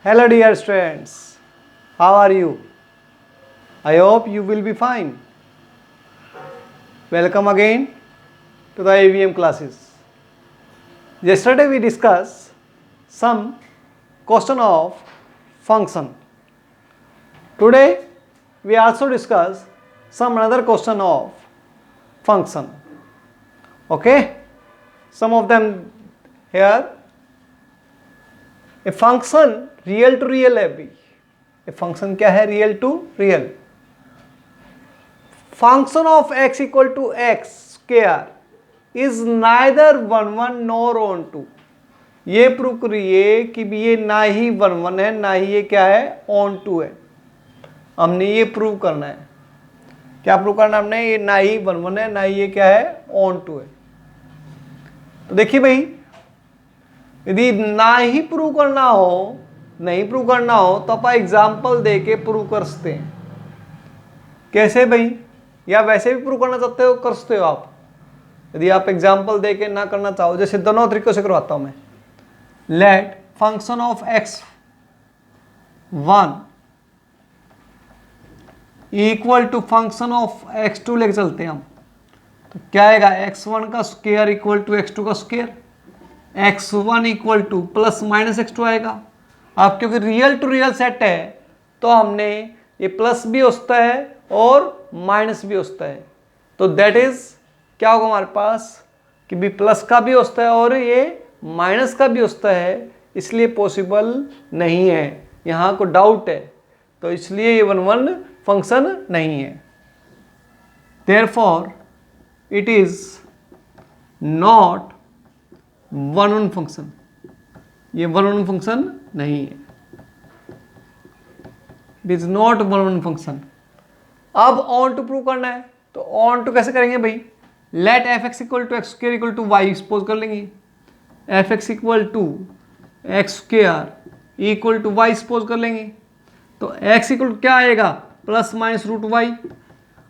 Hello dear students, how are you? I hope you will be fine. Welcome again to the AVM classes. Yesterday we discussed some question of function. Today we also discuss some another question of function. Okay? Some of them here. A function real to real है भी. A function क्या है? Real to real. Function of x equal to x square is neither 1 nor onto. ये prove करिए कि भी ये ना ही 1 है ना ही ये क्या है ऑन टू है. हमने ये प्रूव करना है. क्या प्रूव करना है हमने? ये ना ही 1 है ना ही ये क्या है ऑन टू है. तो देखिए भाई, यदि ना ही प्रूव करना हो, नहीं प्रूव करना हो तो आप एग्जाम्पल दे के प्रूव कर सकते हैं. कैसे भाई? या वैसे भी प्रूव करना चाहते हो कर सकते हो आप. यदि आप एग्जाम्पल दे के ना करना चाहो, जैसे दोनों तरीकों से करवाता हूं मैं. Let function of x1 equal to function of x2 लेके चलते हैं हम. तो क्या आएगा? x1 का स्क्वायर इक्वल टू x2 का square. x1 equal two plus minus x2 आएगा. अब क्योंकि रियल टू रियल सेट है तो हमने ये प्लस भी हो सकता है और माइनस भी हो सकता है. तो दैट इज क्या होगा हमारे पास कि भी प्लस का भी हो सकता है और ये माइनस का भी हो सकता है. इसलिए पॉसिबल नहीं है, यहाँ को डाउट है, तो इसलिए ये 1 फंक्शन नहीं है. Therefore it is not 1 function. ये 1 फंक्शन नहीं है. It is not 1 function. अब ऑन टू प्रूव करना है. तो ऑन टू कैसे करेंगे भाई? Let f x equal to x square equal to y suppose कर लेंगे. F x equal to x square equal to y suppose कर लेंगे. तो एक्स इक्वल टू क्या आएगा? Plus minus root y.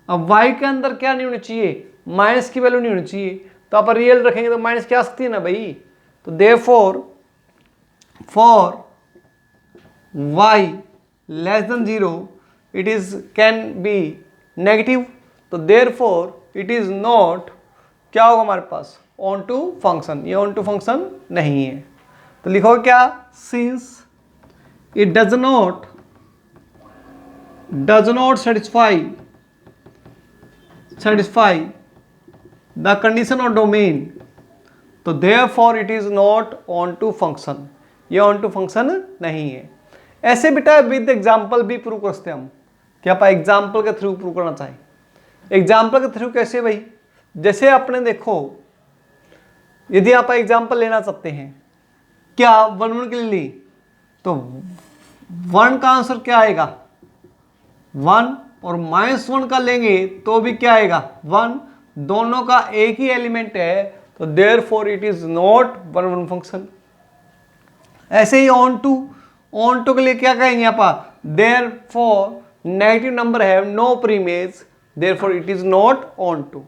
अब वाई के अंदर क्या नहीं होनी चाहिए? माइनस की वैल्यू नहीं होनी चाहिए. तो आप रियल रखेंगे तो माइनस क्या आ सकती है ना भाई. तो therefore for y less than 0 it is can be negative. तो देयरफॉर इट इज नॉट क्या होगा हमारे पास? Onto function. ये ऑन टू फंक्शन नहीं है. तो लिखो क्या? Since it does not satisfy the condition of domain, तो therefore it is not onto function. ये onto function नहीं है. ऐसे बेटा विद एग्जाम्पल भी प्रूव कर सकते हैं हम. क्या आप एग्जाम्पल के थ्रू प्रूव करना चाहें? एग्जाम्पल के थ्रू कैसे भाई? जैसे आपने देखो, यदि आप एग्जाम्पल लेना चाहते हैं, क्या 1 के लिए ली तो 1 का आंसर क्या आएगा? 1. और -1 का लेंगे तो भी क्या आएगा? 1. दोनों का एक ही एलिमेंट है, तो therefore it is not 1 function. ऐसे ही ऑन टू के लिए क्या कहेंगे आप? Therefore negative number have no preimage, therefore it is not onto.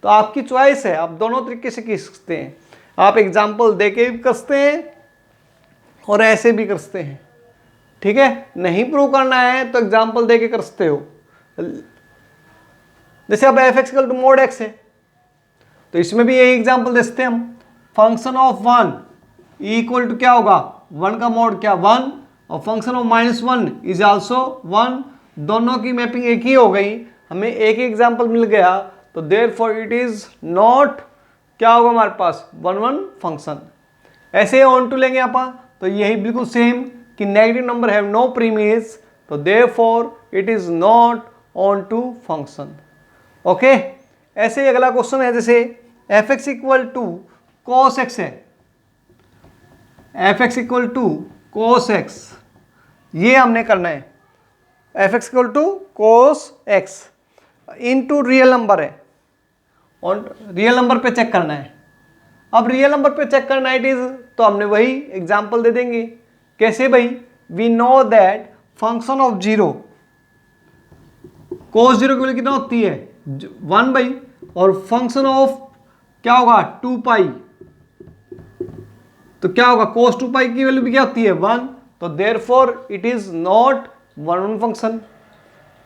तो आपकी चॉइस है, आप दोनों तरीके से कर सकते हैं. आप एग्जाम्पल दे के भी कर सकते हैं और ऐसे भी कर सकते हैं. ठीक है? नहीं प्रूव करना है तो एग्जाम्पल दे के कर सकते हो. जैसे अब f x equal to mod x है, तो इसमें भी यही एग्जांपल दे सकते हैं हम. फंक्शन ऑफ 1 इक्वल टू क्या होगा? 1 का मोड क्या? 1. और फंक्शन ऑफ -1 इज आल्सो 1. दोनों की मैपिंग एक ही हो गई, हमें एक ही एग्जांपल मिल गया. तो देयरफॉर इट इज नॉट क्या होगा हमारे पास? 1 फंक्शन. ऐसे ऑन टू लेंगे आप तो यही बिल्कुल सेम कि negative number have no preimage, तो therefore it is not onto function. Okay. ऐसे ही अगला क्वेश्चन है, जैसे f x equal to cos x है. F x equal to cos x, ये हमने करना है. F x equal to cos x into real number है, और रियल नंबर पे चेक करना है. अब रियल नंबर पे चेक करना इट इज, तो हमने वही एग्जांपल दे देंगे. कैसे भाई? We know that function of 0 cos 0 की वैल्यू कितना होती है? 1 भाई. और फंक्शन ऑफ क्या होगा? 2 पाई. तो क्या होगा? कोस 2 पाई की वैल्यू भी क्या होती है? 1. तो therefore it is not one one function.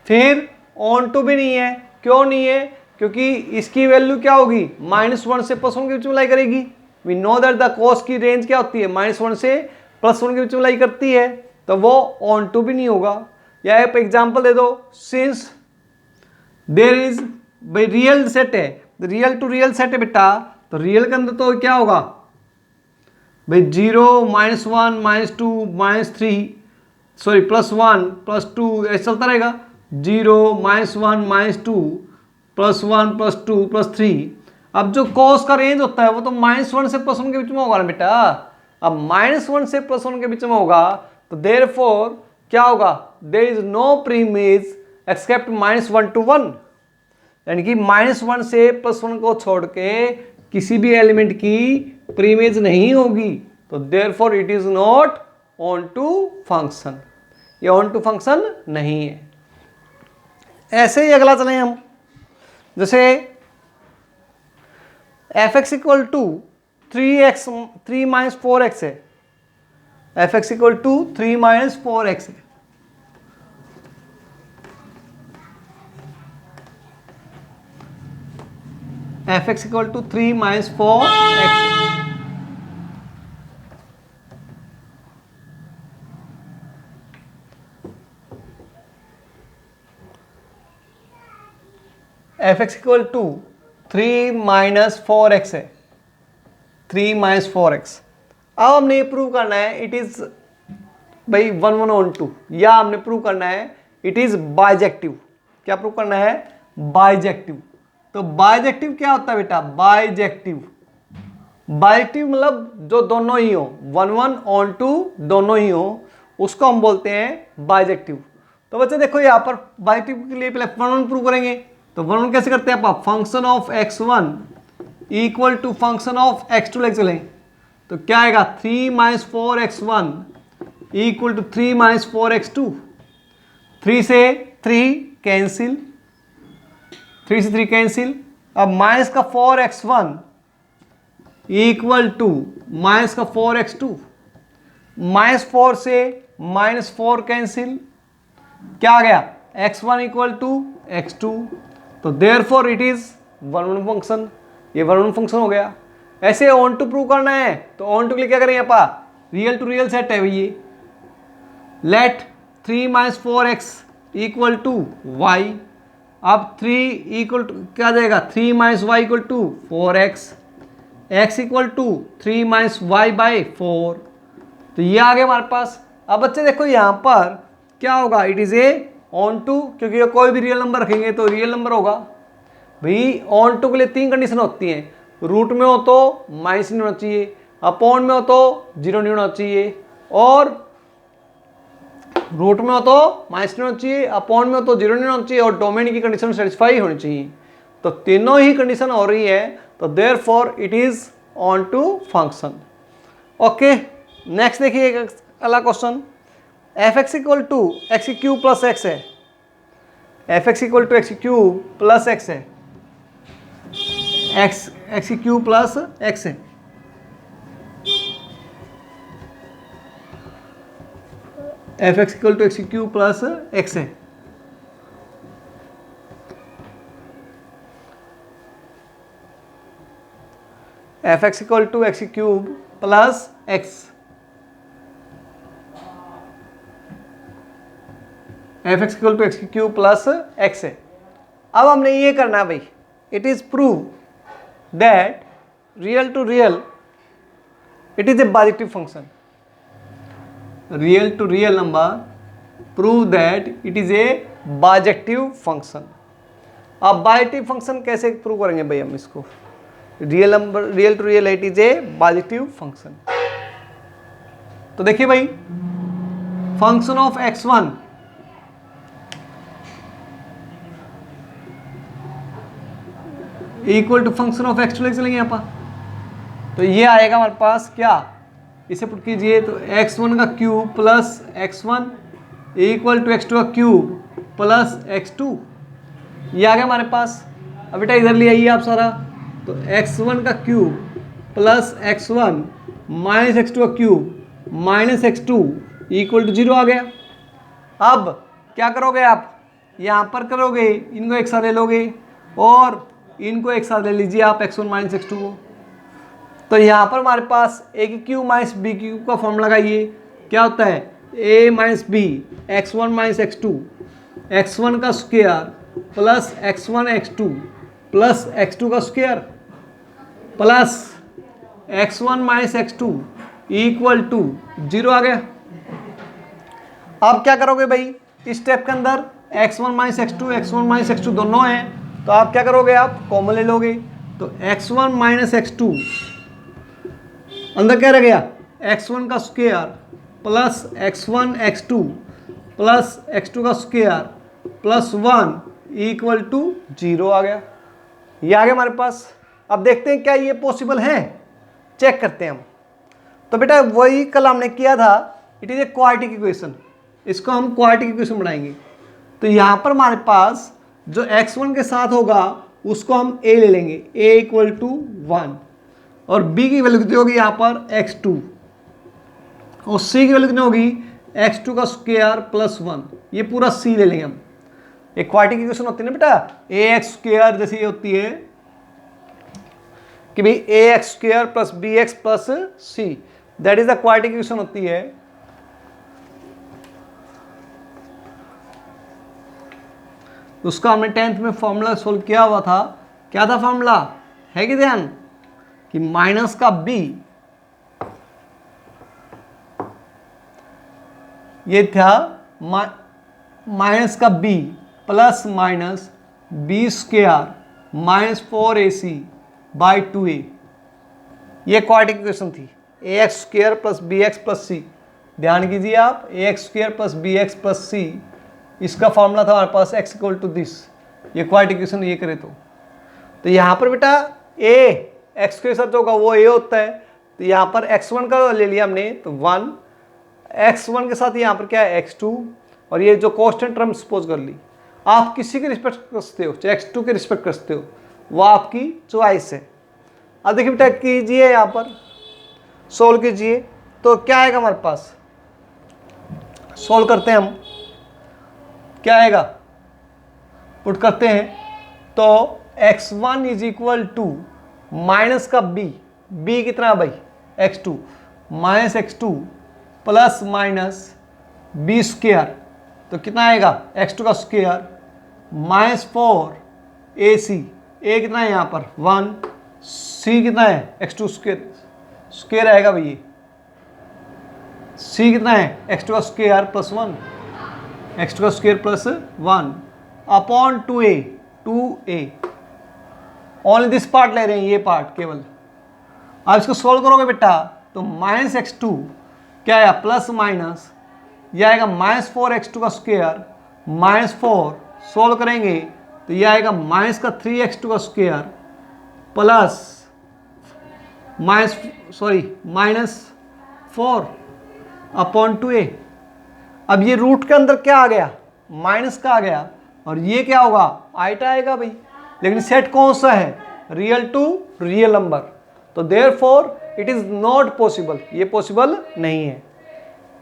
फिर ऑन टू भी नहीं है, क्यों नहीं है? क्योंकि इसकी वैल्यू क्या होगी, -1 से +1 के बीच में लाई करेगी। We know that the cos की रेंज क्या होती है, -1 से +1 के बीच में लाई करती है, तो वो ऑन टू भी नहीं होगा। या एक एग्जाम्पल दे दो, सिंस देयर इज, भाई रियल सेट है, रियल टू रियल सेट है बेटा, तो रियल के अंदर तो क्या होगा भाई 0, -1, -2, -3, सॉरी +1, +2 ऐसा चलता रहेगा, 0, -1, -2, +1, +2, +3। अब जो कॉस का रेंज होता है वो तो -1 से +1 के बीच में होगा ना बेटा। अब -1 से +1 के बीच में होगा तो देयरफॉर क्या होगा, there is no preimage except -1 to 1, यानी कि -1 से +1 को छोड़ के किसी भी एलिमेंट की प्रीमेज नहीं होगी, तो therefore it is not onto function, ये ऑन टू फंक्शन नहीं है। ऐसे ही अगला चलें हम, जैसे fx equal to 3x 3 - 4x है, fx इक्वल टू 3 - 4x है। fx equal to 3 - 4x। fx equal to 3 - 4x है, 3 - 4x। अब हमने ये प्रूव करना है इट इज भाई 1 1 ऑन 2, या हमने प्रूव करना है इट इज बाइजेक्टिव। क्या प्रूव करना है, बाइजेक्टिव। तो बाइजेक्टिव क्या होता है बेटा, बाइजेक्टिव, बाइजेक्टिव मतलब जो दोनों ही हो, 1 1 ऑन 2 दोनों ही हो, उसको हम बोलते हैं बाइजेक्टिव। तो बच्चे देखो यहाँ पर बाइजेक्टिव के लिए पहले 1 1 प्रूव करेंगे, तो 1 1 कैसे करते हैं आप, function of x1 equal to function of x2 लेके चलें, तो क्या आएगा 3 - 4x1 इक्वल टू 3 - 4x2। 3 से 3 कैंसिल, 3 से 3 कैंसिल। अब माइनस का 4x1 इक्वल टू माइनस का 4x2, -4 से -4 कैंसिल, क्या आ गया x1 इक्वल टू x2। तो देयरफॉर इट इज 1 1 फंक्शन, ये 1 1 फंक्शन हो गया। ऐसे ऑन टू प्रूव करना है, तो ऑन टू के लिए क्या करें, यहाँ पर रियल टू रियल सेट है भैया, late 3 - 4x equal to y। अब 3 इक्वल टू क्या जाएगा, 3 - y equal to 4x, x equal to 3 - y by 4। तो ये आ गया हमारे पास। अब बच्चे देखो यहाँ पर क्या होगा, it is a onto, क्योंकि ये कोई भी रियल नंबर रखेंगे तो रियल नंबर होगा। भाई ऑन टू के लिए 3 कंडीशन होती हैं, रूट में हो तो माइनस नहीं होना चाहिए, अपॉन में हो तो 0 नहीं होना चाहिए, और रूट में हो तो माइनस नहीं होना चाहिए, अपॉन में हो तो 0 नहीं होना चाहिए, और डोमेन की कंडीशन सेटिस्फाई होनी चाहिए। तो तीनों ही कंडीशन हो रही है, तो therefore it is onto function. Okay, next देखिए एक अगला question, fx equal to x cube plus x है, fx equal to x cube plus x है, एक्स क्यूब प्लस एक्स है। fx equal to x cube plus x है। fx equal to x cube plus x, fx equal to x cube plus x है। अब हमने ये करना है भाई, it is prove that real to real it is a bijective function, real to real number prove that it is a bijective function. अब bijective function कैसे prove करेंगे भाई हम इसको, real number real to real it is a bijective function. तो देखिए भाई, function of x1 equal to function of x2 लेके चलेंगे यहाँ पर, तो ये आएगा हमारे पास क्या, इसे पुट कीजिए तो x1 का cube plus x1 equal to x2 का क्यूब प्लस x2, ये आ गया हमारे पास। अब बेटा इधर ले आइए आप सारा, तो x1 का cube plus x1 minus x2 का cube minus x2 equal to 0 आ गया। अब क्या करोगे आप, यहाँ पर करोगे, इनको एक साथ ले लोगे और इनको एक साथ ले लीजिए आप x1 माइनस x2 को। तो यहाँ पर हमारे पास ए की क्यू माइनस बी क्यू का फॉर्मूला लगाइए। क्या होता है, a minus B x1 minus x2, x1 का square plus x1 x2 plus x2 का square plus x1 minus x2 equal to 0 आ गया। अब क्या करोगे भाई, इस स्टेप के अंदर x1 माइनस x2 दोनों हैं, तो आप क्या करोगे, आप कॉमन ले लोगे। तो x1 माइनस x2 अंदर क्या रह गया, x1 का square plus x1 x2 plus x2 का स्क्वायर प्लस 1 इक्वल टू 0 आ गया। ये आ गया हमारे पास। अब देखते हैं क्या ये पॉसिबल है, चेक करते हैं हम। तो बेटा वही कल हमने किया था, it is a quadratic equation, इसको हम क्वाड्रेटिक इक्वेशन बनाएंगे। तो यहाँ पर हमारे पास जो x1 के साथ होगा उसको हम a ले लेंगे, a इक्वल टू 1, और b की वैल्यू कितनी होगी यहाँ पर x2, और c की वैल्यू कितनी होगी x2 का स्क्वायर प्लस 1, ये पूरा c ले लेंगे हम। एक क्वाड्रेटिक इक्वेशन होती है ना बेटा, ax स्क्वायर जैसे ये होती है कि भाई ax square plus bx plus c, that is the quadratic equation होती है। उसका हमने 10th में फॉर्मूला सोल्व किया हुआ था। क्या था फॉर्मूला, है कि ध्यान, कि माइनस का b, ये था माइनस का b plus minus b square minus 4ac by 2a, ये क्वाड्रेटिक इक्वेशन थी। ax square plus bx plus c, ध्यान कीजिए आप, ax square plus bx plus c, इसका फॉर्मूला था हमारे पास x इक्वल टू दिस, ये क्वाड्रेटिक इक्वेशन ये करे तो यहाँ पर बेटा a x के साथ जो होगा वो a होता है। तो यहाँ पर x1 का ले लिया हमने तो 1, x1 के साथ यहाँ पर क्या है x2, और ये जो कांस्टेंट टर्म सपोज कर ली। आप किसी की रिस्पेक्ट कर सकते हो, चाहे x2 की रिस्पेक्ट कर सकते हो, वो आपकी चॉइस है। अब देखिए बेटा कीजिए, यहाँ पर सोल्व कीजिए, तो क्या आएगा हमारे पास, सोल्व करते हैं हम, क्या आएगा, पुट करते हैं। तो x1 is equal to minus का b कितना है भाई x2 minus x2 plus minus b square, तो कितना आएगा x2 का स्क्वायर माइनस 4ac, a कितना है यहाँ पर 1, c कितना है x2 स्क्वायर आएगा भाई, c कितना है x2 का स्क्वायर प्लस 1, x2 का square plus 1 upon 2a, only this part ले रहे हैं, ये पार्ट केवल। अब इसको सोल्व करोगे बेटा तो माइनस x2 क्या आएगा प्लस माइनस, यह आएगा माइनस 4x2 का स्क्वायर माइनस 4, सोल्व करेंगे तो यह आएगा माइनस का 3x2 का square plus minus 4 upon 2a। अब ये रूट के अंदर क्या आ गया, माइनस का आ गया, और ये क्या होगा आइटा आएगा भाई, लेकिन सेट कौन सा है, रियल टू रियल नंबर, तो therefore it is not possible, ये पॉसिबल नहीं है।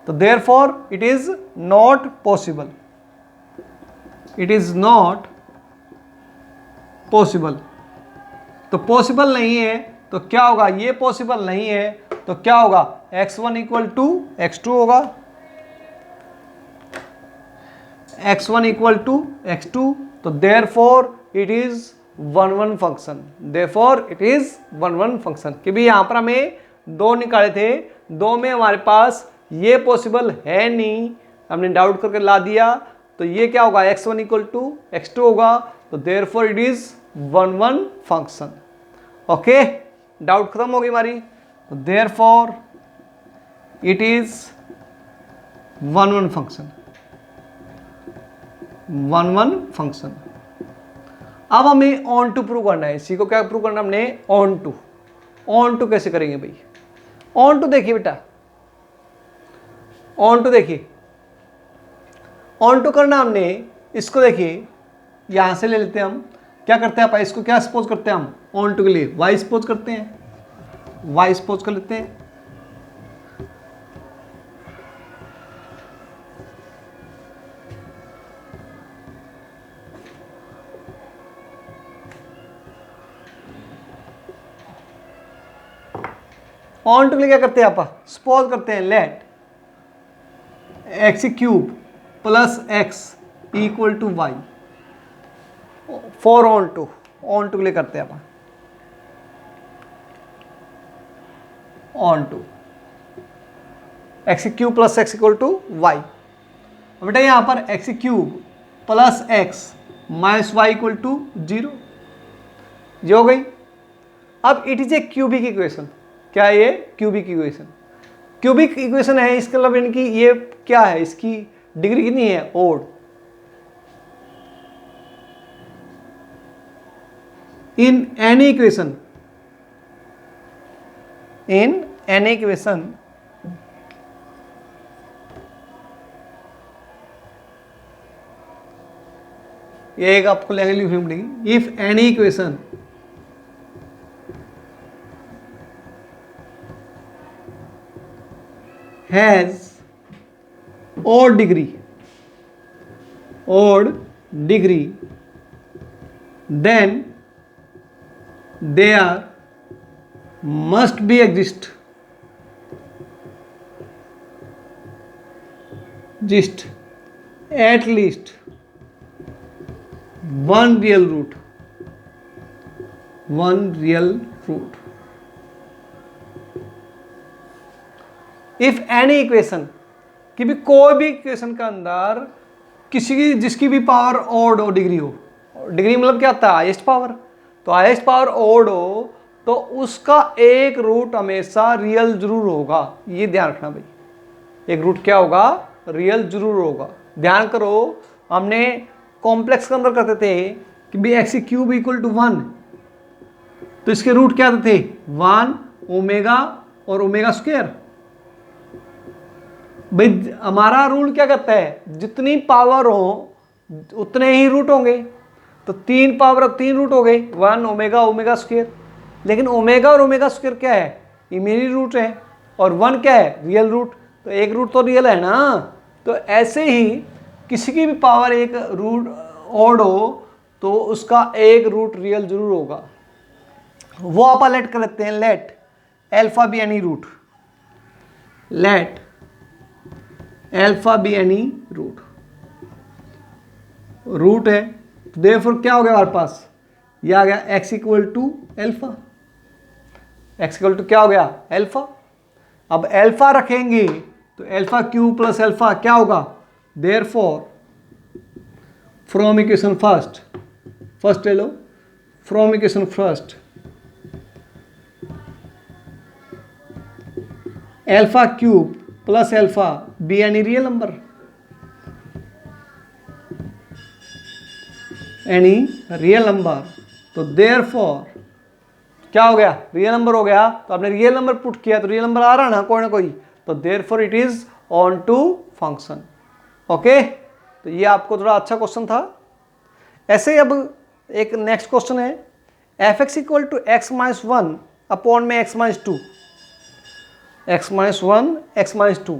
तो therefore it is not possible, it is not possible. तो पॉसिबल नहीं है तो क्या होगा, ये पॉसिबल नहीं है तो क्या होगा, x1 इक्वल टू x2 होगा, x1 इक्वल टू x2, तो therefore it is 1 function, therefore it is 1 function. कि भी यहाँ पर हमें 2 निकाले थे, 2 में हमारे पास ये पॉसिबल है नहीं, हमने डाउट करके ला दिया, तो ये क्या होगा x1 इक्वल टू x2 होगा, तो therefore it is 1 function. Okay, doubt खत्म हो गई हमारी, तो therefore it is 1 function, 1 function. अब हमें ऑन टू प्रूव करना है, इसी को क्या प्रूव करना हमने, ऑन टू। ऑन टू कैसे करेंगे भाई, ऑन टू देखिए बेटा, ऑन टू देखिए, ऑन टू करना हमने, इसको देखिए यहां से ले लेते हैं हम, क्या करते हैं आप, इसको क्या सपोज करते हैं हम ऑन टू के लिए, वाई सपोज करते हैं, वाई सपोज कर लेते हैं। ऑन टू के लिए क्या करते हैं आप, सपोज करते हैं let x cube plus x equal to y, for onto के लिए करते हैं आप onto x cube plus x equal to y. बेटा यहां पर x cube plus x minus y equal to 0, ये हो गई। अब it is a cubic equation, क्या है ये क्यूबिक इक्वेशन, क्यूबिक इक्वेशन है, इसका मतलब इनकी ये क्या है, इसकी डिग्री कितनी है, ओड। इन एनी इक्वेशन ये एक आपको लैंग्वेज लिखनी पड़ेगी, if any equation has odd degree then there must be exist at least one real root if any equation कि भी कोई भी इक्वेशन का अंदर किसी की जिसकी भी पावर ओड हो, डिग्री हो, डिग्री मतलब क्या होता है, हाईएस्ट पावर, तो हाईएस्ट पावर ओड हो तो उसका एक रूट हमेशा रियल जरूर होगा, ये ध्यान रखना भाई, एक रूट क्या होगा, रियल जरूर होगा। ध्यान करो हमने कॉम्प्लेक्स के अंदर करते थे कि भी एक्स क्यूब इक्वल टू 1, तो इसके रूट क्या थे 1 ओमेगा और ओमेगा स्क्वायर। भाई हमारा रूल क्या करता है, जितनी पावर हो उतने ही रूट होंगे, तो 3 पावर 3 रूट हो गए, 1 ओमेगा ओमेगा स्क्वायर। लेकिन ओमेगा और ओमेगा स्क्वायर क्या है, इमेजिनरी रूट है, और 1 क्या है, रियल रूट, तो एक रूट तो रियल है ना। तो ऐसे ही किसी की भी पावर एक रूट ऑड हो तो उसका एक रूट रियल जरूर होगा, वो आप लेट कर लेते हैं, let alpha B any root, let alpha B any root है, तो देयरफॉर क्या हो गया हमारे पास, ये आ गया x equal to alpha, x equal to क्या हो गया, एल्फा। अब एल्फा रखेंगे तो एल्फा क्यूब प्लस एल्फा क्या होगा, देयरफॉर फ्रॉम इक्वेशन फर्स्ट ले लो, from equation first alpha cube plus alpha B any real number, any real number, तो देयरफॉर क्या हो गया, रियल नंबर हो गया। तो आपने रियल नंबर पुट किया तो रियल नंबर आ रहा ना कोई ना कोई, तो therefore it is onto function. Okay, तो ये आपको थोड़ा अच्छा क्वेश्चन था। ऐसे ही अब एक नेक्स्ट क्वेश्चन है, f x equal to x minus 1 upon में x minus 2, x minus 1 x minus 2।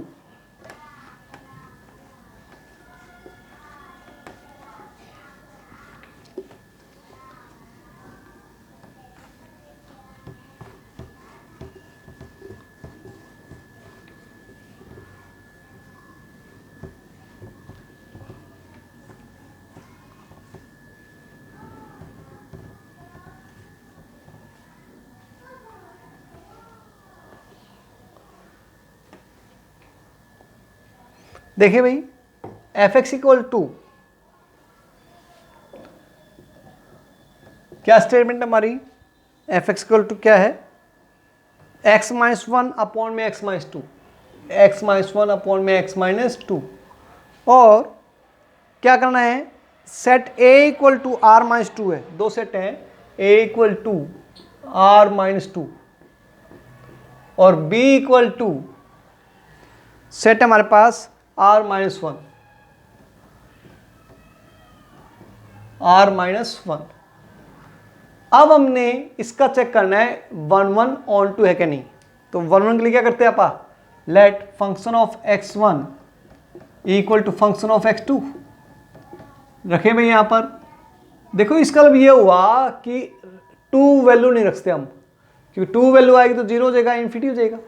देखिए भाई एफ एक्स इक्वल टू क्या स्टेटमेंट हमारी, एफ एक्स इक्वल टू क्या है, एक्स माइनस 1 अपॉन में x minus 2, x minus 1 upon में एक्स माइनस 2, और क्या करना है, set A equal to R minus 2 है, दो सेट हैं, ए इक्वल टू आर माइनस 2 और बी इक्वल टू सेट हमारे पास आर माइनस 1, आर माइनस 1। अब हमने इसका चेक करना है 1 1 ऑन टू है कि नहीं, तो 1 1 के लिए क्या करते हैं आप, let function of x1 equal to function of x2 रखे भाई। यहां पर देखो इसका मतलब ये हुआ कि 2 वैल्यू नहीं रखते हम, क्योंकि 2 वैल्यू आएगी तो 0 हो जाएगा, इन्फिनिटी हो जाएगा।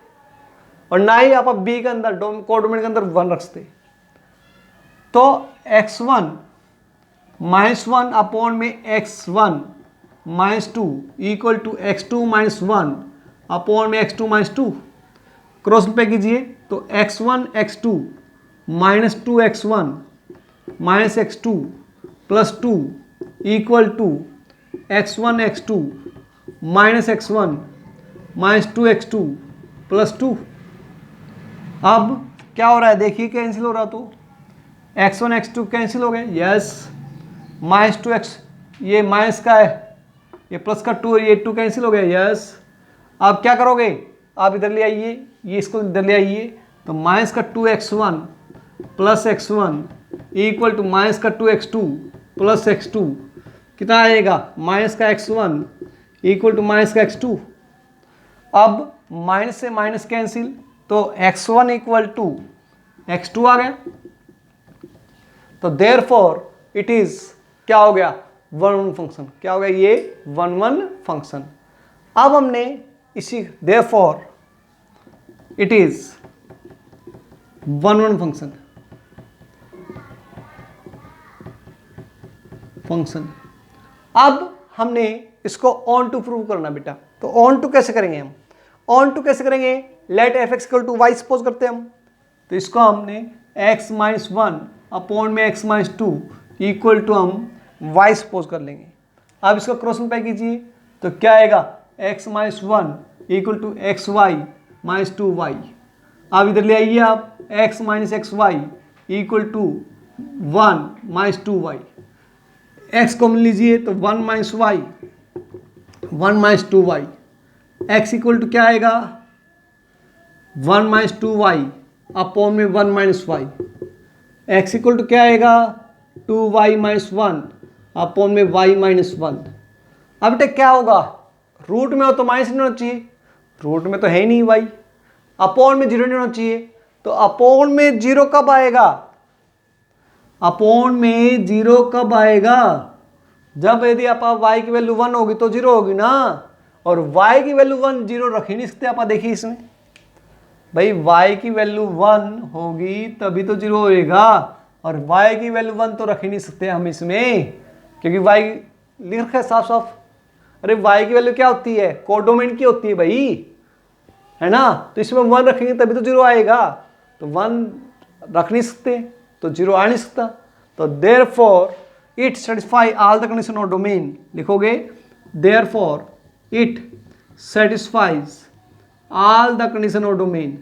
और ना ही आप बी के अंदर कोडोमेन के अंदर 1 रखते। तो x1 -1 अपॉन में x1 -2 equal to x2 -1 upon में x2 -2 क्रॉस पे कीजिए तो x1 x2 -2x1 -x2 +2 equal to x1 x2 -x1 -2x2 +2। अब क्या हो रहा है देखिए, कैंसिल हो रहा, तो x1 x2 कैंसिल हो गए, यस। -2x ये माइनस का है, ये प्लस का 2 है, ये 2 कैंसिल हो गया, यस। अब क्या करोगे, आप इधर ले आइए, ये इसको इधर ले आइए, तो माइनस का 2x1 plus x1 equal to minus का 2x2 प्लस x2 कितना आएगा, माइनस का x1 इक्वल टू माइनस का x2। अब माइनस से माइनस कैंसिल, तो x1 इक्वल टू x2 आ गया। तो देयरफॉर इट इज क्या हो गया, 1-1 फंक्शन। क्या हो गया, ये 1-1 फंक्शन। अब हमने इसी देयरफॉर इट इज 1-1 फंक्शन। अब हमने इसको ऑन टू प्रूव करना बेटा। तो ऑन टू कैसे करेंगे हम, ऑन टू कैसे करेंगे, let f x equal to y suppose करते हैं हम। तो इसको हमने x -1 अपॉन में x -2 इक्वल टू हम y सपोज कर लेंगे। अब इसका क्रॉस मल्टीप्लाई कीजिए तो क्या आएगा, x -1 equal to xy -2y। अब इधर ले आइए आप, x -xy equal to 1 -2y। x common लीजिए तो 1 -y 1 -2y। x equal to क्या आएगा, 1 -2y अपॉन में 1 -y। x इक्वल टू क्या आएगा, 2y -1 अपॉन में y -1। अब बेटा क्या होगा, रूट में हो तो माइनस नहीं होना चाहिए, रूट में तो है ही नहीं y। अपॉन में 0 नहीं होना चाहिए, तो अपॉन में 0 कब आएगा, अपॉन में 0 कब आएगा, जब यदि आप y की वैल्यू 1 होगी तो 0 होगी ना। और y की वैल्यू 1 0 रख ही नहीं सकते आप, देखिए इसमें भाई y की वैल्यू 1 होगी तभी तो 0 होएगा, और y की वैल्यू 1 तो रख ही नहीं सकते हम इसमें, क्योंकि y लिख रखा है साफ साफ। अरे y की वैल्यू क्या होती है, कोडोमेन की होती है भाई, है ना। तो इसमें 1 रखेंगे तभी तो 0 आएगा, तो 1 रख नहीं सकते तो 0 आ नहीं सकता। तो therefore it satisfy all the condition of domain, लिखोगे therefore it satisfies all the condition of domain,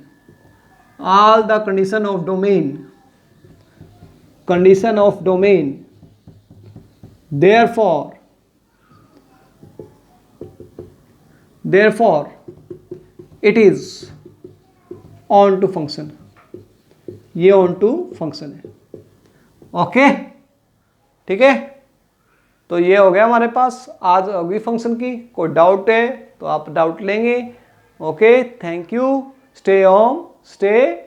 all the condition of domain, condition of domain, therefore it is on to function। ये on to function है, okay ठीक है। तो ये हो गया हमारे पास आज अगली फंक्शन की। कोई डाउट है तो आप डाउट लेंगे। Okay, thank you, stay home, stay